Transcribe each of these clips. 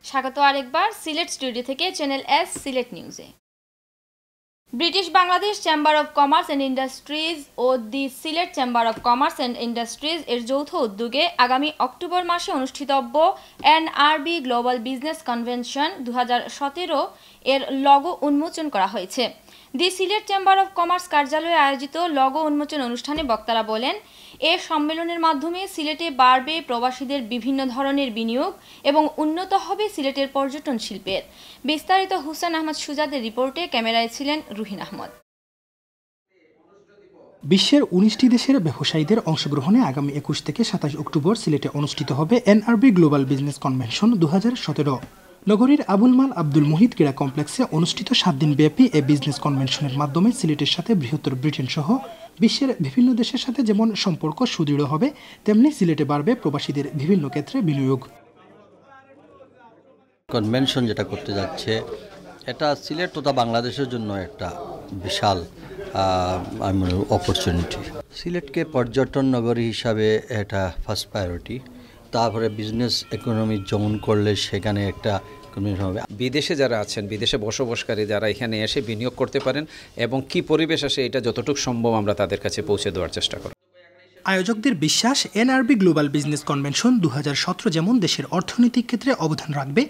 স্বাগত আরেকবার সিলেট স্টুডিও থেকে চ্যানেল এস সিলেট নিউজে। British Bangladesh chamber of commerce and industries ও the Sylhet chamber of commerce and industries এর যৌথ উদ্যোগে আগামী অক্টোবর মাসে অনুষ্ঠিতব্য এনআরবি গ্লোবাল বিজনেস কনভেনশন 2017 এর লগো উন্মোচন করা হয়েছে। দি সিলেট চেম্বার অব কমার্স কার্যালয়ে আয়োজিত লগো উন্মোচন অনুষ্ঠানে বক্তারা বলেন, এ সম্মেলনের মাধ্যমে সিলেটে বাড়বে প্রবাসীদের বিভিন্ন ধরনের বিনিয়োগ এবং উন্নত হবে সিলেটের পর্যটন শিল্পের। বিস্তারিত হুসেন আহমদ সুজাদের রিপোর্টে ক্যামেরায় ছিলেন রুহিন আহমদ। বিশ্বের 19টি দেশের ব্যবসায়ীদের অংশগ্রহণে আগামী 21 থেকে 27 অক্টোবর সিলেটে অনুষ্ঠিত হবে এনআরবি গ্লোবাল বিজনেস কনভেনশন 2017। নগরীর আবুল মাল আব্দুল মুহিত ক্রীড়া কমপ্লেক্সে অনুষ্ঠিত 7 দিন ব্যাপী এই বিজনেস কনভেনশনের মাধ্যমে সিলেটের সাথে বৃহত্তর ব্রিটেন সহ বিশ্বের বিভিন্ন দেশের সাথে যেমন সম্পর্ক সুদৃঢ় হবে, তেমনি সিলেটে বাড়বে প্রবাসীদের বিভিন্ন ক্ষেত্রে বিনিয়োগ। কনভেনশন যেটা করতে যাচ্ছে, এটা সিলেট তথা বাংলাদেশের জন্য একটা বিশাল অপরচুনিটি। সিলেটকে পর্যটন নগরী হিসাবে এটা ফার্স্ট প্রায়োরিটি, তারপরে বিজনেস ইকোনমি জোন করলে সেখানে একটা হবে। বিদেশে যারা আছেন, বিদেশে বসবাসকারী যারা এখানে এসে বিনিয়োগ করতে পারেন এবং কি পরিবেশ আসে, এটা যতটুকু সম্ভব আমরা তাদের কাছে পৌঁছে দেওয়ার চেষ্টা করব। আয়োজকদের বিশ্বাস, এনআরবি গ্লোবাল বিজনেস কনভেনশন 2017 যেমন দেশের অর্থনৈতিক ক্ষেত্রে অবদান রাখবে,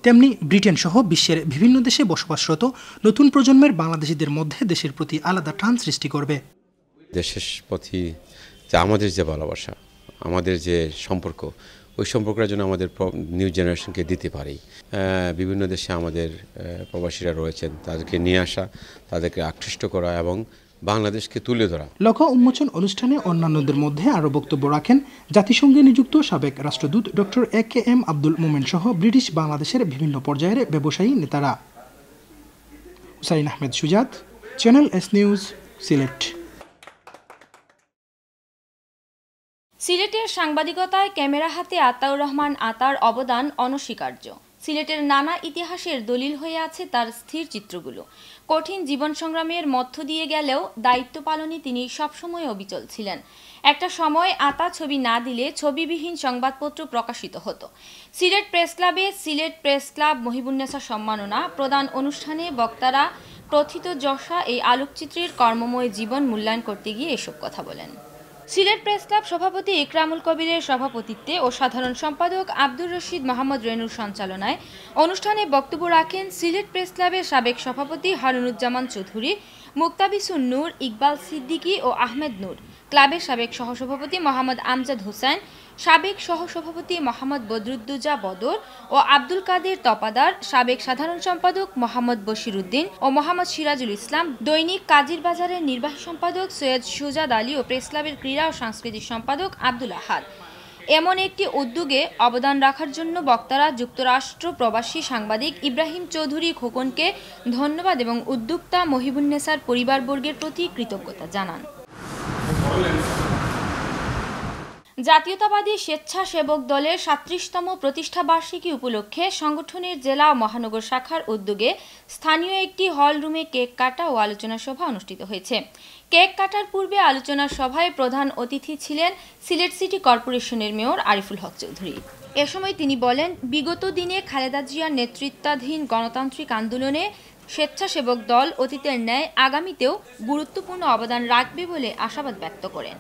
তেমনি ব্রিটেন সহ বিশ্বের বিভিন্ন দেশে বসবাসরত নতুন প্রজন্মের বাংলাদেশিদের মধ্যে দেশের প্রতি আলাদা টান সৃষ্টি করবে। দেশের প্রতি আমাদের যে ভালোবাসা, আমাদের যে সম্পর্ক, ওই সম্পর্কের জন্য আমাদের নিউ জেনারেশনকে দিতে পারি। বিভিন্ন দেশে আমাদের প্রবাসীরা রয়েছেন, তাদেরকে নিয়ে আসা, তাদেরকে আকৃষ্ট করা এবং বাংলাদেশকে তুলে ধরা। লগো উন্মোচন অনুষ্ঠানে অন্যান্যদের মধ্যে আরও বক্তব্য রাখেন জাতিসংঘে নিযুক্ত সাবেক রাষ্ট্রদূত ডক্টর AKM আব্দুল মোমেন সহ ব্রিটিশ বাংলাদেশের বিভিন্ন পর্যায়ের ব্যবসায়ী নেতারা। হুসাইন আহমেদ সুজাত, চ্যানেল এস নিউজ, সিলেট। সিলেটের সাংবাদিকতায় ক্যামেরা হাতে আতাউর রহমান আতার অবদান অনস্বীকার্য। সিলেটের নানা ইতিহাসের দলিল হয়ে আছে তার স্থির চিত্রগুলো। কঠিন জীবন সংগ্রামের মধ্য দিয়ে গেলেও দায়িত্ব পালনে তিনি সবসময় অবিচল ছিলেন। একটা সময় আতা ছবি না দিলে ছবিবিহীন সংবাদপত্র প্রকাশিত হতো। সিলেট প্রেস ক্লাবে সিলেট প্রেস ক্লাব মহিবুন্নেসা সম্মাননা প্রদান অনুষ্ঠানে বক্তারা প্রথিত যশা এই আলোকচিত্রের কর্মময় জীবন মূল্যায়ন করতে গিয়ে এসব কথা বলেন। সিলেট প্রেস ক্লাব সভাপতি ইকরামুল কবিরের সভাপতিত্বে ও সাধারণ সম্পাদক আব্দুর রশিদ মোহাম্মদ রেনুর সঞ্চালনায় অনুষ্ঠানে বক্তব্য রাখেন সিলেট প্রেস ক্লাবের সাবেক সভাপতি হারুনুজ্জামান চৌধুরী, মুক্তাবিসুন নূর, ইকবাল সিদ্দিকী ও আহমেদ নূর, ক্লাবের সাবেক সহসভাপতি মোহাম্মদ আমজাদ হোসেন, সাবেক সহসভাপতি মোহাম্মদ বদরুদ্দুজা বদর ও আব্দুল কাদের তপাদার, সাবেক সাধারণ সম্পাদক মোহাম্মদ বশির উদ্দিন ও মোহাম্মদ সিরাজুল ইসলাম, দৈনিক কাজীর বাজারের নির্বাহী সম্পাদক সৈয়দ সুজাদ আলী ও প্রেস ক্লাবের ক্রীড়া ও সাংস্কৃতিক সম্পাদক আব্দুল আহাদ। এমন একটি উদ্যোগে অবদান রাখার জন্য বক্তারা যুক্তরাষ্ট্র প্রবাসী সাংবাদিক ইব্রাহিম চৌধুরী খোকনকে ধন্যবাদ এবং উদ্যোক্তা মহিবুন্নেসার পরিবারবর্গের প্রতি কৃতজ্ঞতা জানান। জাতীয়তাবাদী স্বেচ্ছাসেবক দলের 37তম প্রতিষ্ঠাবার্ষিকী উপলক্ষে সংগঠনের জেলা ও মহানগর শাখার উদ্যোগে স্থানীয় একটি হল রুমে কেক কাটা ও আলোচনা সভা অনুষ্ঠিত হয়েছে। কেক কাটার পূর্বে আলোচনা সভায় প্রধান অতিথি ছিলেন সিলেট সিটি কর্পোরেশনের মেয়র আরিফুল হক চৌধুরী। এ সময় তিনি বলেন, বিগত দিনে খালেদা জিয়ার নেতৃত্বাধীন গণতান্ত্রিক আন্দোলনে স্বেচ্ছাসেবক দল অতীতের ন্যায় আগামীতেও গুরুত্বপূর্ণ অবদান রাখবে বলে আশাবাদ ব্যক্ত করেন।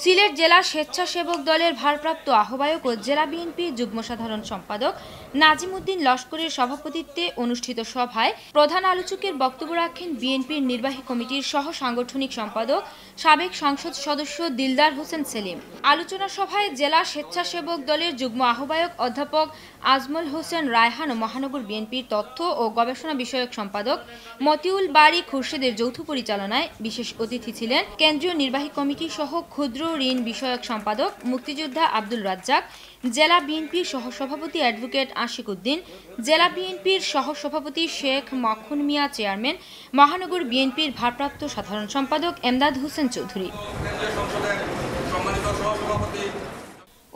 সিলেট জেলা স্বেচ্ছাসেবক দলের ভারপ্রাপ্ত আহ্বায়ক ও জেলা বিএনপির যুগ্ম সাধারণ সম্পাদক নাজিম উদ্দিন লস্করের সভাপতিত্বে অনুষ্ঠিত সভায় প্রধান আলোচকের বক্তব্য রাখেন বিএনপির নির্বাহী কমিটির সহ সাংগঠনিক সম্পাদক সাবেক সংসদ সদস্য দিলদার হোসেন সেলিম। আলোচনা সভায় জেলা স্বেচ্ছাসেবক দলের যুগ্ম আহ্বায়ক অধ্যাপক আজমল হোসেন রায়হান ও মহানগর বিএনপির তথ্য ও গবেষণা বিষয়ক সম্পাদক মতিউল বারী খুরশেদের যৌথ পরিচালনায় বিশেষ অতিথি ছিলেন কেন্দ্রীয় নির্বাহী কমিটি সহ ক্ষুদ্র ঋণ বিষয়ক সম্পাদক মুক্তিযোদ্ধা আব্দুল রাজ্জাক, জেলা বিএনপির সহসভাপতি অ্যাডভোকেট আশিক উদ্দিন, জেলা বিএনপির সহসভাপতি শেখ মখুন মিয়া চেয়ারম্যান, মহানগর বিএনপির ভারপ্রাপ্ত সাধারণ সম্পাদক এমদাদ হোসেন চৌধুরী।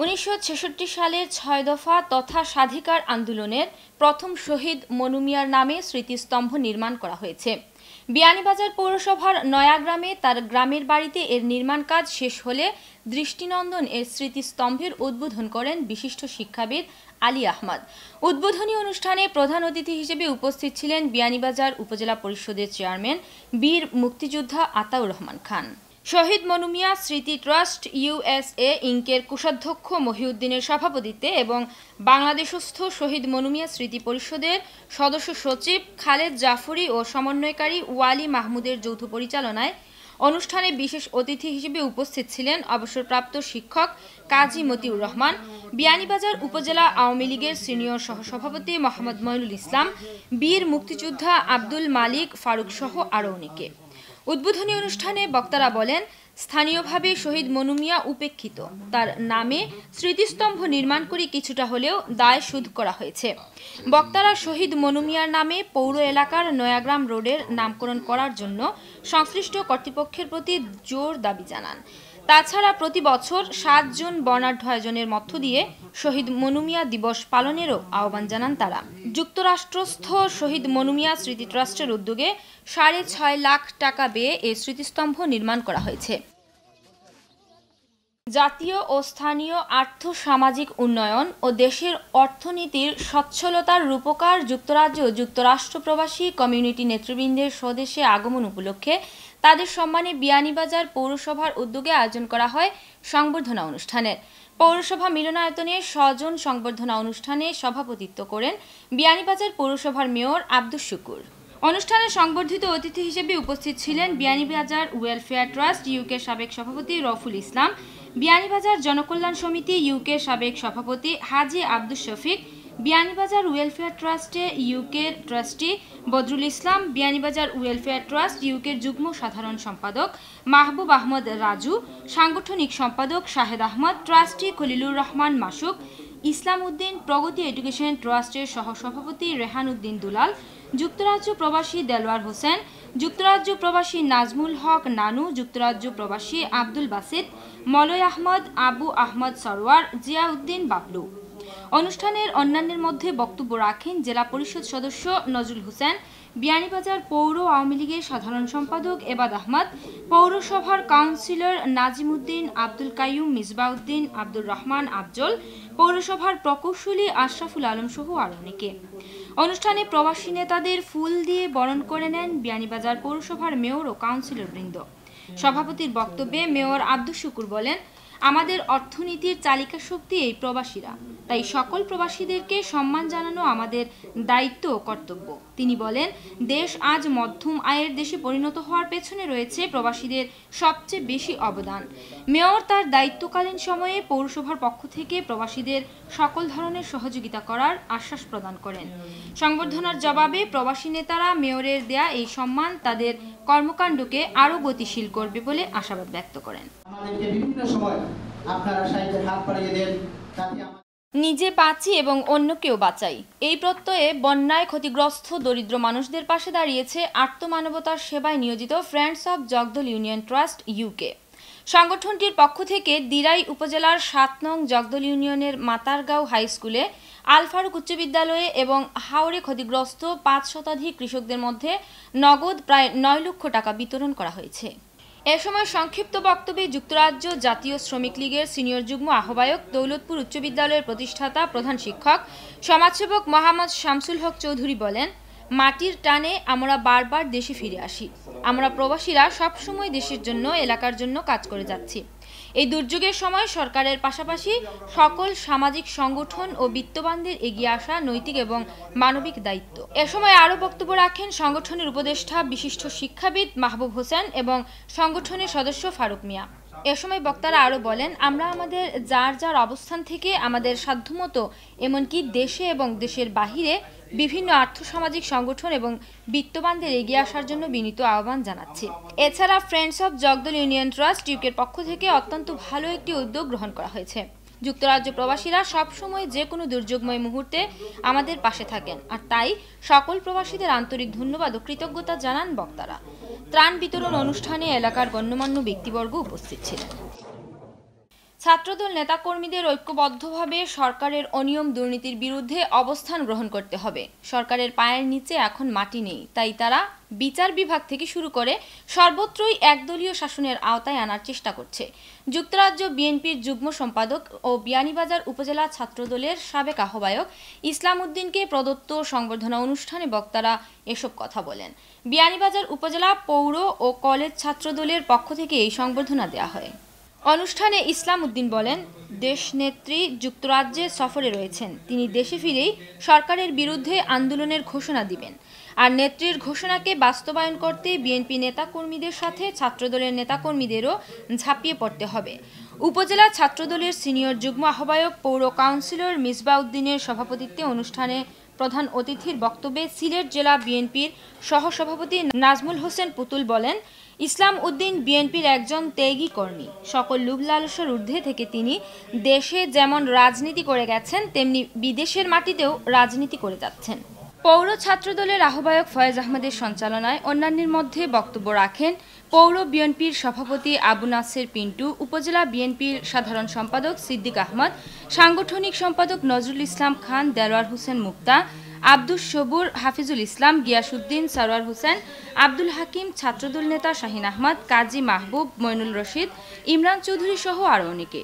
1966 সালের 6 দফা তথা স্বাধিকার আন্দোলনের প্রথম শহীদ মনু মিয়ার নামে স্মৃতিস্তম্ভ নির্মাণ করা হয়েছে। বিয়ানীবাজার পৌরসভার নয়াগ্রামে তার গ্রামের বাড়িতে এর নির্মাণ কাজ শেষ হলে দৃষ্টিনন্দন এর স্মৃতিস্তম্ভের উদ্বোধন করেন বিশিষ্ট শিক্ষাবিদ আলী আহমদ। উদ্বোধনী অনুষ্ঠানে প্রধান অতিথি হিসেবে উপস্থিত ছিলেন বিয়ানীবাজার উপজেলা পরিষদের চেয়ারম্যান বীর মুক্তিযোদ্ধা আতাউর রহমান খান। শহীদ মনু মিয়া স্মৃতি ট্রাস্ট ইউএসএ ইনকের কোষাধ্যক্ষ মহিউদ্দিনের সভাপতিত্বে এবং বাংলাদেশস্থ শহীদ মনু মিয়া স্মৃতি পরিষদের সদস্য সচিব খালেদ জাফরি ও সমন্বয়কারী ওয়ালি মাহমুদের যৌথ পরিচালনায় অনুষ্ঠানে বিশেষ অতিথি হিসেবে উপস্থিত ছিলেন অবসরপ্রাপ্ত শিক্ষক কাজী মতিউর রহমান, বিয়ানীবাজার উপজেলা আওয়ামী লীগের সিনিয়র সহসভাপতি মোহাম্মদ মইনুল ইসলাম, বীর মুক্তিযোদ্ধা আব্দুল মালিক ফারুক সহ আরও অনেকে। উদ্বোধনী অনুষ্ঠানে বক্তারা বলেন, স্থানীয়ভাবে শহীদ মনু মিয়া উপেক্ষিত, তার নামে স্মৃতিস্তম্ভ নির্মাণ করে কিছুটা হলেও দায় শোধ করা হয়েছে। বক্তারা শহীদ মনু মিয়ার নামে পৌর এলাকার নয়াগ্রাম রোডের নামকরণ করার জন্য সংশ্লিষ্ট কর্তৃপক্ষের প্রতি জোর দাবি জানান। তাছাড়া প্রতি বছর ৭ জুন বর্ণাঢ্য আয়োজনের মধ্য দিয়ে শহীদ মনু মিয়া দিবস পালনেরও আহ্বান জানান তারা। যুক্তরাষ্ট্রস্থ শহীদ মনু মিয়া স্মৃতি ট্রাস্টের উদ্যোগে ৬.৫ লাখ টাকা ব্যয়ে এই স্মৃতিস্তম্ভ নির্মাণ করা হয়েছে। জাতীয় ও স্থানীয় আর্থ-সামাজিক উন্নয়ন ও দেশের অর্থনীতির সচ্ছলতার রূপকার যুক্তরাজ্য ও যুক্তরাষ্ট্র প্রবাসী কমিউনিটি নেতৃবৃন্দের স্বদেশে আগমন উপলক্ষে তাদের সম্মানে বিয়ানীবাজার পৌরসভার উদ্যোগে আয়োজন করা হয় সংবর্ধনা অনুষ্ঠানের। পৌরসভা মিলনায়তনে স্বজন সংবর্ধনা অনুষ্ঠানে সভাপতিত্ব করেন বিয়ানীবাজার পৌরসভার মেয়র আব্দুস শুকুর। অনুষ্ঠানে সংবর্ধিত অতিথি হিসেবে উপস্থিত ছিলেন বিয়ানীবাজার ওয়েলফেয়ার ট্রাস্ট ইউকে সাবেক সভাপতি রফুল ইসলাম, বিয়ানীবাজার জনকল্যাণ সমিতি ইউকে সাবেক সভাপতি হাজি আব্দুস শফিক, বিয়ানীবাজার ওয়েলফেয়ার ট্রাস্টে UK trustee Badrul Islam, Beanibazar welfare trust ইউকের যুগ্ম সাধারণ সম্পাদক মাহবুব আহমদ রাজু, সাংগঠনিক সম্পাদক শাহেদ আহমদ, ট্রাস্টি খলিলুর রহমান মাসুক, ইসলাম উদ্দিন, প্রগতি এডুকেশন ট্রাস্টের সহসভাপতি রেহান উদ্দিন দুলাল, যুক্তরাজ্য প্রবাসী দেলোয়ার হোসেন, যুক্তরাজ্য প্রবাসী নাজমুল হক নানু, যুক্তরাজ্য প্রবাসী আব্দুল বাসিত, মলয় আহমদ, আবু আহমদ সরওয়ার, জিয়াউদ্দিন বাবলু। অনুষ্ঠানের অন্যান্যের মধ্যে বক্তব্য রাখেন জেলা পরিষদ সদস্য নজরুল হোসেন, বিয়ানীবাজার পৌর আওয়ামী লীগের সাধারণ সম্পাদক এবাদ আহমদ, পৌরসভার কাউন্সিলর নাজিমউদ্দিন, আব্দুল কাইয়ুম, মিসবাউদ্দিন, আব্দুর রহমান আফজল, পৌরসভার প্রকৌশলী আশরাফুল আলম সহ আরও অনেকে। অনুষ্ঠানে প্রবাসী নেতাদের ফুল দিয়ে বরণ করে নেন বিয়ানীবাজার পৌরসভার মেয়র ও কাউন্সিলর বৃন্দ। সভাপতির বক্তব্যে মেয়র আব্দুস শুকুর বলেন, আমাদের অর্থনীতির চালিকা শক্তি এই প্রবাসীরা, তাই সকল প্রবাসীদেরকে সম্মান জানানো আমাদের দায়িত্ব ও কর্তব্য। তিনি বলেন, দেশ আজ মধ্যম আয়ের দেশে পরিণত হওয়ার পেছনে রয়েছে প্রবাসীদের সবচেয়ে বেশি অবদান। মেয়র তার দায়িত্বকালীন সময়ে পৌরসভার পক্ষ থেকে প্রবাসীদের সকল ধরনের সহযোগিতা করার আশ্বাস প্রদান করেন। সংবর্ধনার জবাবে প্রবাসী নেতারা মেয়রের দেয়া এই সম্মান তাদের কর্মকাণ্ডকে আরও গতিশীল করবে বলে আশাবাদ ব্যক্ত করেন। নিজে বাঁচি এবং অন্যকেও বাঁচাই, এই প্রত্যয়ে বন্যায় ক্ষতিগ্রস্ত দরিদ্র মানুষদের পাশে দাঁড়িয়েছে আর্তমানবতার সেবায় নিয়োজিত friends of Jagdal union trust UK. সংগঠনটির পক্ষ থেকে দিরাই উপজেলার ৭ নং জগদল ইউনিয়নের মাতারগাঁও হাই স্কুলে, আল ফারুক উচ্চ বিদ্যালয়ে এবং হাওড়ে ক্ষতিগ্রস্ত ৫ শতাধিক কৃষকদের মধ্যে নগদ প্রায় ৯ লক্ষ টাকা বিতরণ করা হয়েছে। এ সময় সংক্ষিপ্ত বক্তব্যে যুক্তরাজ্য জাতীয় শ্রমিক লীগের সিনিয়র যুগ্ম আহ্বায়ক, দৌলতপুর উচ্চ বিদ্যালয়ের প্রতিষ্ঠাতা প্রধান শিক্ষক সমাজসেবক মোহাম্মদ শামসুল হক চৌধুরী বলেন, মাটির টানে আমরা বারবার দেশে ফিরে আসি। আমরা প্রবাসীরা সবসময় দেশের জন্য, এলাকার জন্য কাজ করে যাচ্ছি। এই দুর্যোগের সময় সরকারের পাশাপাশি সকল সামাজিক সংগঠন ও বিত্তবানদের এগিয়ে আসা নৈতিক এবং মানবিক দায়িত্ব। এ সময় আরও বক্তব্য রাখেন সংগঠনের উপদেষ্টা বিশিষ্ট শিক্ষাবিদ মাহবুব হোসেন এবং সংগঠনের সদস্য ফারুক মিয়া। এ সময় বক্তারা আরও বলেন, আমরা আমাদের যার যার অবস্থান থেকে আমাদের সাধ্যমতো, এমনকি দেশে এবং দেশের বাহিরে বিভিন্ন আর্থসামাজিক সংগঠন এবং বিত্তবানদের এগিয়ে আসার জন্য বিনীত আহ্বান জানাচ্ছি। এছাড়া friends of Jagdal union trust ইউকের পক্ষ থেকে অত্যন্ত ভালো একটি উদ্যোগ গ্রহণ করা হয়েছে। যুক্তরাজ্য প্রবাসীরা সবসময় যে কোনো দুর্যোগময় মুহূর্তে আমাদের পাশে থাকেন, আর তাই সকল প্রবাসীদের আন্তরিক ধন্যবাদ ও কৃতজ্ঞতা জানান বক্তারা। ত্রাণ বিতরণ অনুষ্ঠানে এলাকার গণ্যমান্য ব্যক্তিবর্গ উপস্থিত ছিলেন। ছাত্রদল নেতাকর্মীদের ঐক্যবদ্ধভাবে সরকারের অনিয়ম দুর্নীতির বিরুদ্ধে অবস্থান গ্রহণ করতে হবে। সরকারের পায়ের নিচে এখন মাটি নেই, তাই তারা বিচার বিভাগ থেকে শুরু করে সর্বত্রই একদলীয় শাসনের আওতায় আনার চেষ্টা করছে। যুক্তরাজ্য বিএনপির যুগ্ম সম্পাদক ও বিয়ানীবাজার উপজেলা ছাত্রদলের সাবেক আহ্বায়ক ইসলাম উদ্দিনকে প্রদত্ত সংবর্ধনা অনুষ্ঠানে বক্তারা এসব কথা বলেন। বিয়ানীবাজার উপজেলা পৌর ও কলেজ ছাত্রদলের পক্ষ থেকে এই সংবর্ধনা দেওয়া হয়। অনুষ্ঠানে ইসলাম উদ্দিন বলেন, দেশনেত্রী যুক্তরাজ্যে সফরে রয়েছেন, তিনি দেশে ফিরেই সরকারের বিরুদ্ধে আন্দোলনের ঘোষণা দিবেন। আর নেত্রীর ঘোষণাকে বাস্তবায়ন করতে বিএনপি নেতাকর্মীদের সাথে ছাত্রদলের নেতাকর্মীদেরও ঝাঁপিয়ে পড়তে হবে। উপজেলা ছাত্রদলের সিনিয়র যুগ্ম আহ্বায়ক পৌর কাউন্সিলর মিসবাহ উদ্দিনের সভাপতিত্বে অনুষ্ঠানে প্রধান অতিথির বক্তব্যে সিলেট জেলা বিএনপির সহসভাপতি নাজমুল হোসেন পুতুল বলেন, ইসলাম উদ্দিন বিএনপির একজন ত্যাগী কর্মী। সকল লোভ লালসার ঊর্ধ্বে থেকে তিনি দেশে যেমন রাজনীতি করে গেছেন, তেমনি বিদেশের মাটিতেও রাজনীতি করে যাচ্ছেন। পৌর ছাত্রদলের আহ্বায়ক ফয়েজ আহমেদের সঞ্চালনায় অন্যান্যের মধ্যে বক্তব্য রাখেন পৌর বিএনপির সভাপতি আবু নাসের পিন্টু, উপজেলা বিএনপির সাধারণ সম্পাদক সিদ্দিক আহমদ, সাংগঠনিক সম্পাদক নজরুল ইসলাম খান, দেলোয়ার হোসেন মুক্তা, আব্দুস সবুর, হাফিজুল ইসলাম, গিয়াসউদ্দিন, সরওয়ার হোসেন, আব্দুল হাকিম, ছাত্রদল নেতা শাহিন আহমদ, কাজী মাহবুব, মইনুল রশিদ, ইমরান চৌধুরী সহ আরও অনেকে।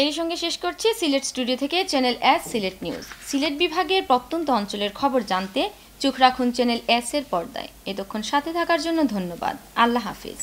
এর সঙ্গে শেষ করছি সিলেট স্টুডিও থেকে channel S Sylhet news. Sylhet বিভাগের প্রত্যন্ত অঞ্চলের খবর জানতে চোখ রাখুন চ্যানেল এস এর পর্দায়। এতক্ষণ সাথে থাকার জন্য ধন্যবাদ। আল্লাহ হাফিজ।